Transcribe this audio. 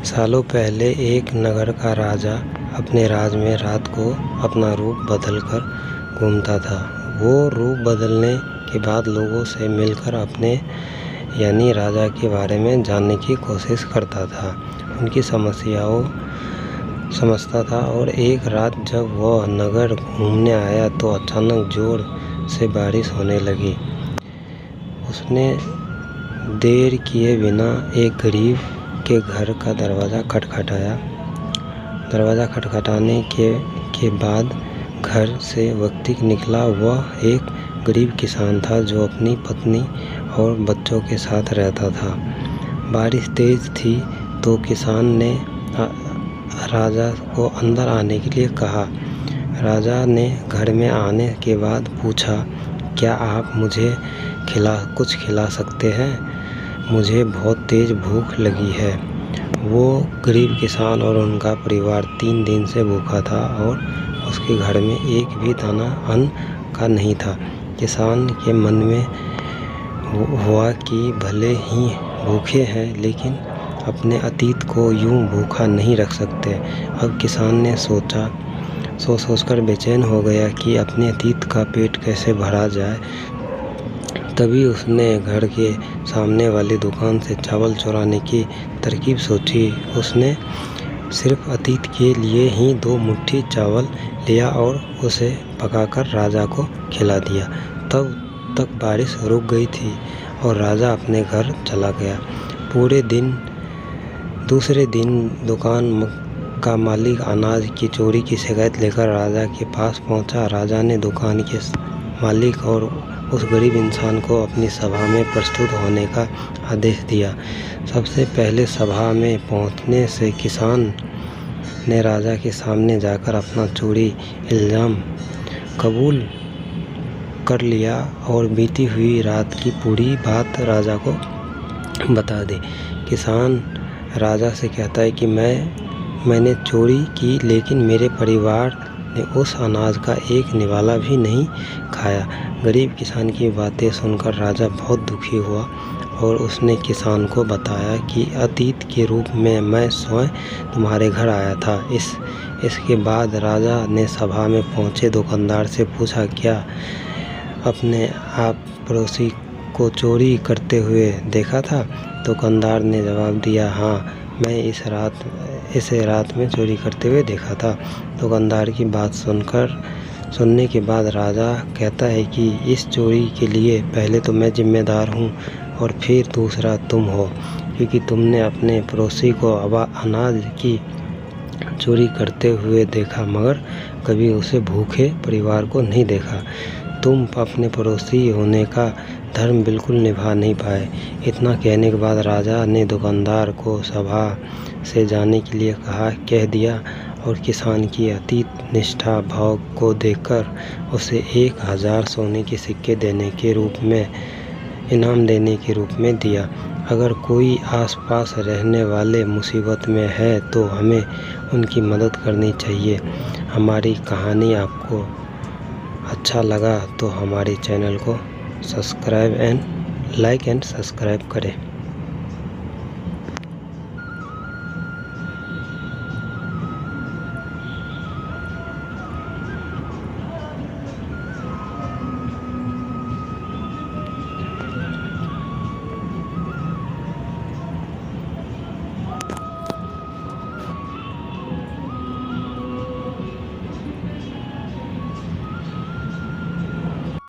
सालों पहले एक नगर का राजा अपने राज में रात को अपना रूप बदलकर घूमता था। वो रूप बदलने के बाद लोगों से मिलकर अपने यानी राजा के बारे में जानने की कोशिश करता था, उनकी समस्याओं समझता था। और एक रात जब वह नगर घूमने आया तो अचानक जोर से बारिश होने लगी। उसने देर किए बिना एक गरीब के घर का दरवाज़ा खटखटाया। दरवाज़ा खटखटाने के बाद घर से व्यक्ति निकला। वह एक गरीब किसान था जो अपनी पत्नी और बच्चों के साथ रहता था। बारिश तेज थी तो किसान ने राजा को अंदर आने के लिए कहा। राजा ने घर में आने के बाद पूछा, क्या आप मुझे कुछ खिला सकते हैं? मुझे बहुत तेज़ भूख लगी है। वो गरीब किसान और उनका परिवार 3 दिन से भूखा था और उसके घर में एक भी दाना अन्न का नहीं था। किसान के मन में हुआ कि भले ही भूखे हैं लेकिन अपने अतीत को यूं भूखा नहीं रख सकते। अब किसान ने सोचकर बेचैन हो गया कि अपने अतीत का पेट कैसे भरा जाए। तभी उसने घर के सामने वाली दुकान से चावल चुराने की तरकीब सोची। उसने सिर्फ अतीत के लिए ही 2 मुट्ठी चावल लिया और उसे पकाकर राजा को खिला दिया। तब तक बारिश रुक गई थी और राजा अपने घर चला गया। दूसरे दिन दुकान का मालिक अनाज की चोरी की शिकायत लेकर राजा के पास पहुंचा। राजा ने दुकान के मालिक और उस गरीब इंसान को अपनी सभा में प्रस्तुत होने का आदेश दिया। सबसे पहले सभा में पहुंचने से किसान ने राजा के सामने जाकर अपना चोरी इल्ज़ाम कबूल कर लिया और बीती हुई रात की पूरी बात राजा को बता दी। किसान राजा से कहता है कि मैंने चोरी की लेकिन मेरे परिवार ने उस अनाज का एक निवाला भी नहीं खाया। गरीब किसान की बातें सुनकर राजा बहुत दुखी हुआ और उसने किसान को बताया कि अतीत के रूप में मैं स्वयं तुम्हारे घर आया था। इसके बाद राजा ने सभा में पहुंचे दुकानदार से पूछा, क्या अपने आप पड़ोसी को चोरी करते हुए देखा था? दुकानदार ने जवाब दिया, हाँ, मैं इसे रात में चोरी करते हुए देखा था। दुकानदार की बात सुनने के बाद राजा कहता है कि इस चोरी के लिए पहले तो मैं जिम्मेदार हूँ और फिर दूसरा तुम हो, क्योंकि तुमने अपने पड़ोसी को अनाज की चोरी करते हुए देखा मगर कभी उसे भूखे परिवार को नहीं देखा। तुम अपने पड़ोसी होने का धर्म बिल्कुल निभा नहीं पाए। इतना कहने के बाद राजा ने दुकानदार को सभा से जाने के लिए कह दिया और किसान की अतीत निष्ठा भाव को देखकर उसे 1000 सोने के सिक्के इनाम देने के रूप में दिया। अगर कोई आसपास रहने वाले मुसीबत में है तो हमें उनकी मदद करनी चाहिए। हमारी कहानी आपको अच्छा लगा तो हमारे चैनल को लाइक एंड सब्सक्राइब करें।